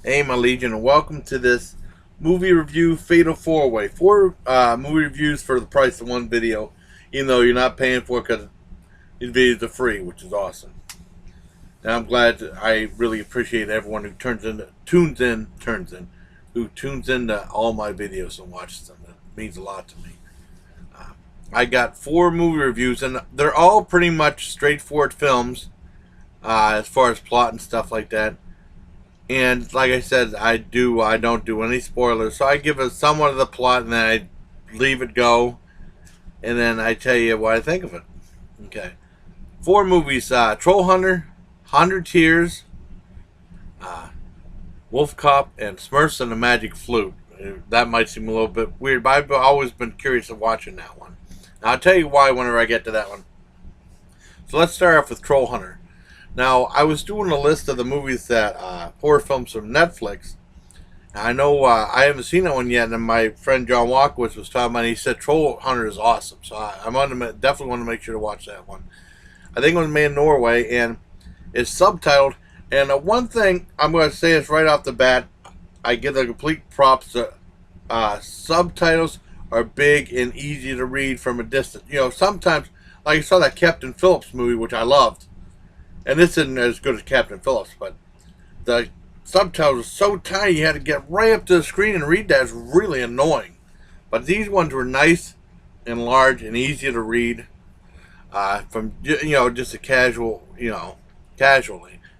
Hey, my Legion, and welcome to this movie review Fatal 4-Way. Four movie reviews for the price of one video, even though you're not paying for it because these videos are free, which is awesome. And I'm glad I really appreciate everyone who who tunes into all my videos and watches them. It means a lot to me. Uh, I got four movie reviews, and they're all pretty much straightforward films as far as plot and stuff like that. And like I said, I don't do any spoilers. So I give it somewhat of the plot and then I leave it go. And then I tell you what I think of it. Okay. Four movies, Troll Hunter, 100 Tears, uh, Wolfcop, and Smurfs and the Magic Flute. That might seem a little bit weird, but I've always been curious of watching that one. Now, I'll tell you why whenever I get to that one. So let's start off with Troll Hunter. Now, I was doing a list of the movies that horror films from Netflix. I know I haven't seen that one yet, and my friend John Walkowitz was talking about it. He said Troll Hunter is awesome, so I'm definitely want to make sure to watch that one. I think it was made in Norway, and it's subtitled. And one thing I'm going to say is right off the bat, I give the complete props. Subtitles are big and easy to read from a distance. You know, sometimes, like I saw that Captain Phillips movie, which I loved, and this isn't as good as Captain Phillips, but the subtitles were so tiny you had to get right up to the screen and read that. It's really annoying. But these ones were nice and large and easy to read from just a casually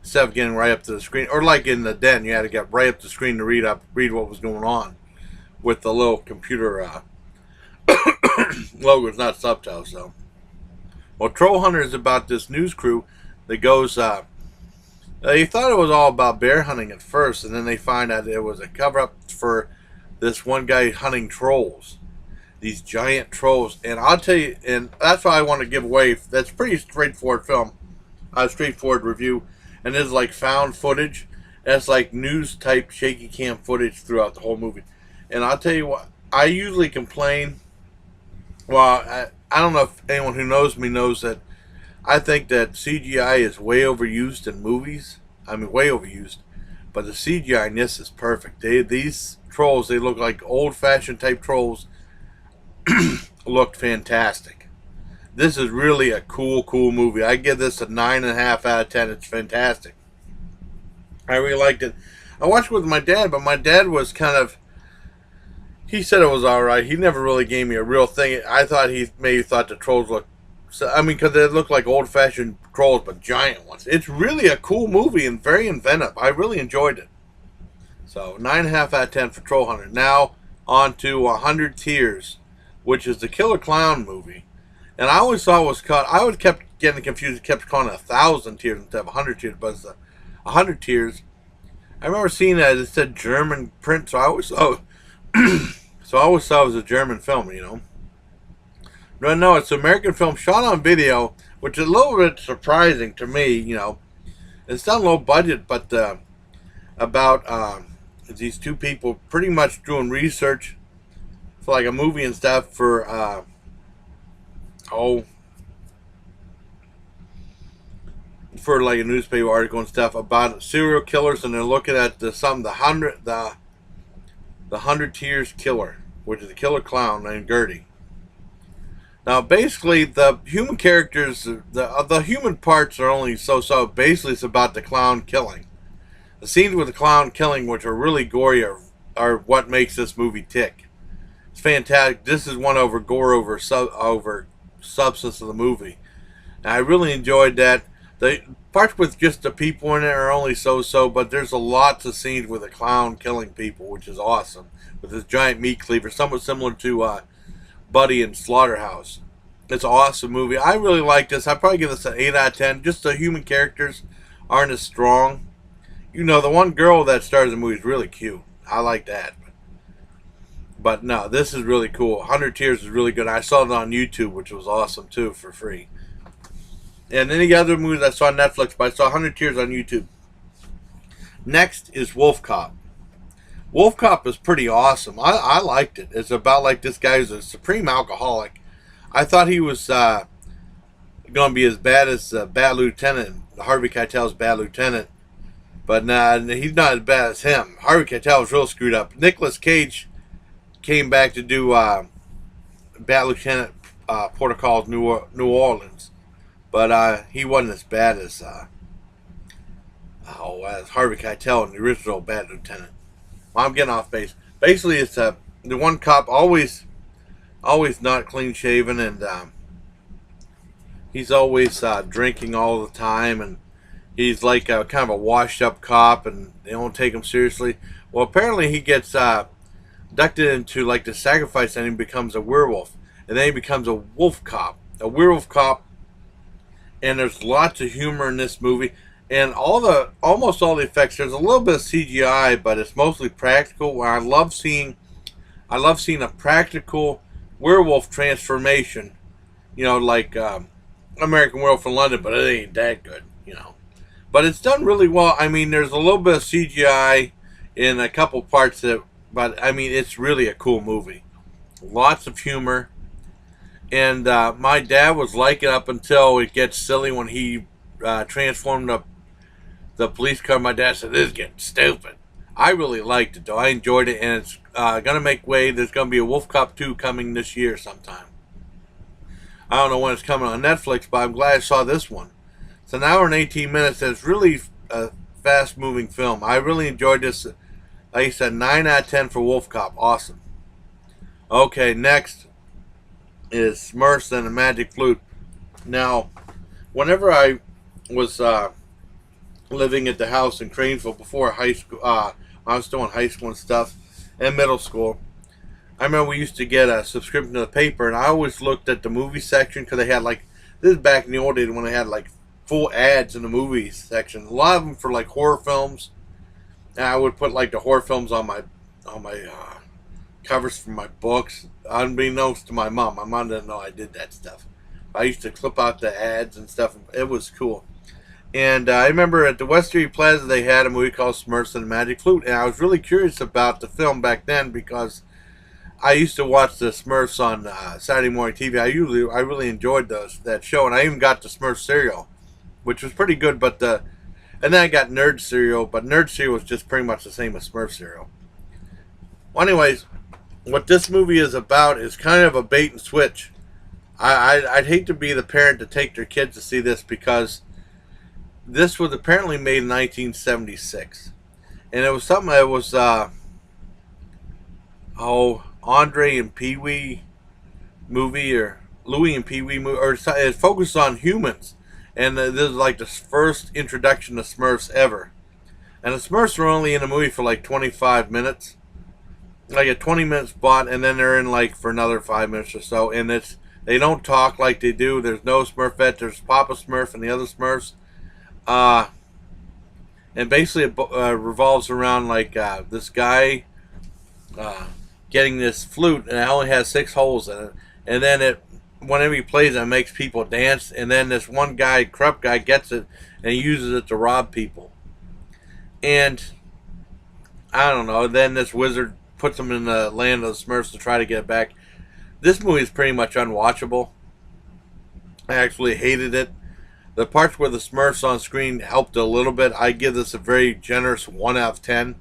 instead of getting right up to the screen, or like in the den you had to get right up to the screen to read what was going on with the little computer logos, not subtitles. So, well, Troll Hunter is about this news crew that goes. They thought it was all about bear hunting at first, and then they find out it was a cover up for this one guy hunting trolls, these giant trolls. And I'll tell you, and that's why I want to give away. That's a pretty straightforward film, a straightforward review, and it's like found footage. That's like news type shaky cam footage throughout the whole movie. And I'll tell you what, I usually complain. Well, I don't know if anyone who knows me knows that I think that CGI is way overused in movies. I mean, way overused. But the CGI in this is perfect. These trolls, they look like old-fashioned type trolls. Looked fantastic. This is really a cool movie. I give this a 9.5 out of 10. It's fantastic. I really liked it. I watched it with my dad, but my dad was kind of. He said it was all right. He never really gave me a real thing. I thought he maybe thought the trolls looked. So, I mean, because they look like old-fashioned trolls, but giant ones. It's really a cool movie and very inventive. I really enjoyed it. So, 9.5 out of 10 for Troll Hunter. Now, on to 100 Tears, which is the Killer Clown movie. And I always thought it was called, I always kept getting confused, kept calling it 1,000 Tears instead of 100 Tears, but it's 100 Tears. I remember seeing that it said German print, so I always thought, so I always thought it was a German film, you know. No, it's an American film shot on video, which is a little bit surprising to me. You know, it's done low budget, but about these two people pretty much doing research for like a movie and stuff for for like a newspaper article and stuff about serial killers, and they're looking at the 100 Tears killer, which is a killer clown named Gertie. Now, basically, the human characters, the human parts are only so. Basically, it's about the clown killing. The scenes with the clown killing, which are really gory, are what makes this movie tick. It's fantastic. This is one over gore over substance of the movie. And I really enjoyed that. The parts with just the people in it are only so, but there's a lot of scenes with the clown killing people, which is awesome. With this giant meat cleaver, somewhat similar to Buddy and Slaughterhouse. It's an awesome movie. I really like this. I'd probably give this an 8 out of 10. Just the human characters aren't as strong. You know, the one girl that stars in the movie is really cute. I like that. But no, this is really cool. 100 Tears is really good. I saw it on YouTube, which was awesome too, for free. And any other movies I saw on Netflix, but I saw 100 Tears on YouTube. Next is Wolfcop. Wolfcop is pretty awesome. I liked it. It's about like this guy who's a supreme alcoholic. I thought he was going to be as bad as Bad Lieutenant, Harvey Keitel's Bad Lieutenant. But nah, he's not as bad as him. Harvey Keitel was real screwed up. Nicolas Cage came back to do Bad Lieutenant Protocol's New Orleans, but he wasn't as bad as as Harvey Keitel in the original Bad Lieutenant. Well, I'm getting off base. Basically, it's the one cop always not clean shaven, and he's always drinking all the time, and he's like a kind of a washed up cop, and they don't take him seriously. Well, apparently he gets abducted into like the sacrifice, and he becomes a werewolf, and then he becomes a wolf cop, a werewolf cop. And there's lots of humor in this movie, and almost all the effects. There's a little bit of CGI, but it's mostly practical. I love seeing a practical werewolf transformation. You know, like American Werewolf in London, but it ain't that good. You know, but it's done really well. I mean, there's a little bit of CGI in a couple parts but I mean, it's really a cool movie. Lots of humor. And my dad was like it up until it gets silly when he transformed the police car. My dad said, "This is getting stupid." I really liked it, though. I enjoyed it, and it's going to make way. There's going to be a Wolfcop 2 coming this year sometime. I don't know when it's coming on Netflix, but I'm glad I saw this one. It's an hour and 18 minutes, and it's really a fast-moving film. I really enjoyed this. Like I said, 9 out of 10 for Wolfcop. Awesome. Okay, next is Smurfs and the Magic Flute. Now, whenever I was living at the house in Cranesville before high school, I was still in high school and stuff, and middle school, I remember we used to get a subscription to the paper, and I always looked at the movie section because they had like, this is back in the old days when they had like full ads in the movie section. A lot of them for like horror films, and I would put like the horror films on my covers for my books, unbeknownst to my mom. My mom didn't know I did that stuff. I used to clip out the ads and stuff. It was cool. And I remember at the West Erie Plaza they had a movie called Smurfs and the Magic Flute, and I was really curious about the film back then because I used to watch the Smurfs on Saturday morning TV. I really enjoyed that show, and I even got the Smurf cereal, which was pretty good. And then I got Nerd cereal, but Nerd cereal was just pretty much the same as Smurf cereal. Well, anyways, what this movie is about is kind of a bait and switch. I'd hate to be the parent to take their kids to see this because this was apparently made in 1976. And it was something that was, Andre and Pee Wee movie, or Louie and Pee Wee movie, or it focused on humans. And this is like the first introduction to Smurfs ever. And the Smurfs were only in the movie for like 25 minutes. Like a 20-minute spot, and then they're in like for another 5 minutes or so, and they don't talk like they do. There's no Smurfette. There's Papa Smurf and the other Smurfs, and basically it revolves around like this guy getting this flute, and it only has 6 holes in it, and then whenever he plays it makes people dance, and then this one guy, corrupt guy, gets it and he uses it to rob people, and I don't know. Then this wizard puts them in the land of the Smurfs to try to get it back. This movie is pretty much unwatchable. I actually hated it. The parts where the Smurfs on screen helped a little bit. I give this a very generous 1 out of 10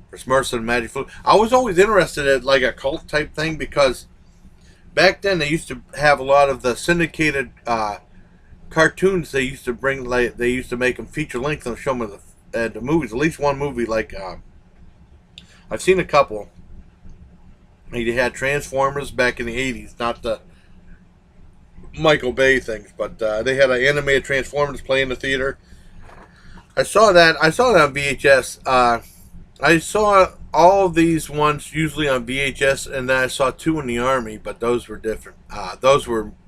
for Smurfs and Magic Flute. I was always interested in like a cult type thing because back then they used to have a lot of the syndicated cartoons. They used to bring, like, they used to make them feature length and show them the movies. At least one movie, like I've seen a couple. They had Transformers back in the 80s, not the Michael Bay things, but they had an animated Transformers play in the theater. I saw that on VHS. I saw all of these ones usually on VHS, and then I saw 2 in the Army, but those were different.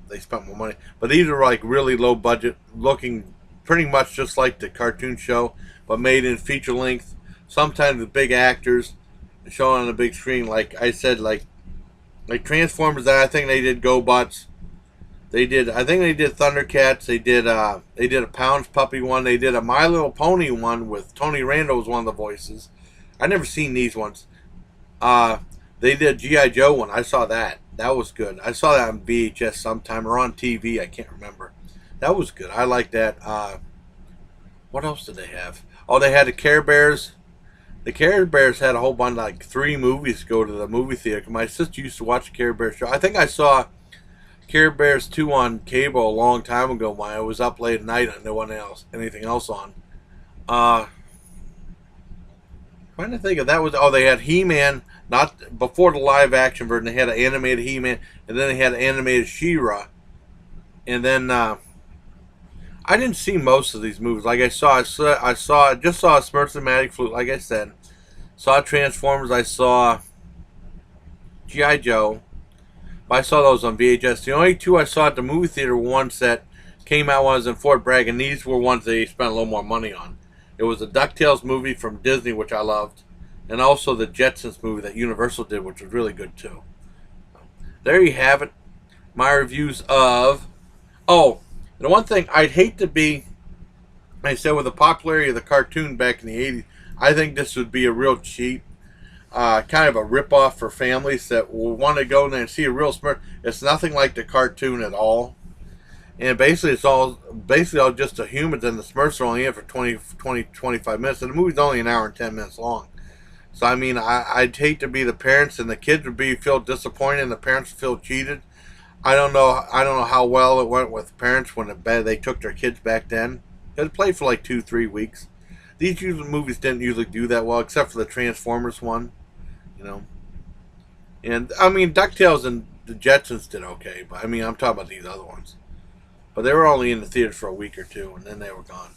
They spent more money. But these are like really low budget, looking pretty much just like the cartoon show, but made in feature length. Sometimes with big actors showing on the big screen. Like I said, like Transformers. I think they did GoBots. I think they did Thundercats. They did a Pounds Puppy one. They did a My Little Pony one with Tony Randall was one of the voices. I never seen these ones. They did G.I. Joe one. I saw that. That was good. I saw that on VHS sometime or on TV. I can't remember. That was good. I like that. What else did they have? Oh, they had the Care Bears. The Care Bears had a whole bunch, like 3 movies to go to the movie theater. My sister used to watch the Care Bears show. I think I saw Care Bears 2 on cable a long time ago when I was up late at night and there wasn't anything else on. Uh, Trying to think of that was, oh, they had He-Man, not before the live action version. They had an animated He-Man, and then they had an animated She-Ra. And then I didn't see most of these movies. Like I just saw Smurfs and Magic Flute. Like I said, saw Transformers. I saw G.I. Joe. But I saw those on VHS. The only 2 I saw at the movie theater were ones that came out when I was in Fort Bragg, and these were ones they spent a little more money on. It was the DuckTales movie from Disney, which I loved, and also the Jetsons movie that Universal did, which was really good too. There you have it. My reviews of... Oh, the one thing I'd hate to be... I said with the popularity of the cartoon back in the 80s, I think this would be a real cheap, kind of a rip-off for families that will want to go there and see a real Smurf. It's nothing like the cartoon at all. And basically, it's all just the humans, and the Smurfs are only in for 25 minutes. And the movie's only an hour and 10 minutes long. So, I mean, I'd hate to be the parents, and the kids would feel disappointed, and the parents would feel cheated. I don't know how well it went with parents when they took their kids back then. It played for like 2-3 weeks. These movies didn't usually do that well, except for the Transformers one, you know. And I mean, DuckTales and the Jetsons did okay, but I mean, I'm talking about these other ones. But they were only in the theaters for a week or 2, and then they were gone.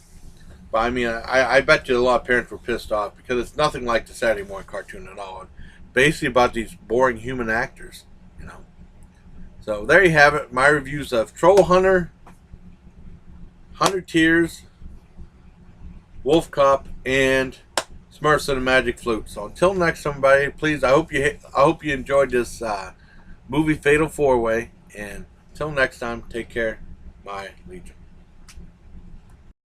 But I mean, I bet you a lot of parents were pissed off because it's nothing like the Saturday morning cartoon at all. It's basically about these boring human actors, you know. So there you have it. My reviews of Troll Hunter, 100 Tears, Wolfcop, and Smurfs and the Magic Flute. So until next time, everybody, please, I hope you enjoyed this movie Fatal 4-Way. And until next time, take care. My Legion.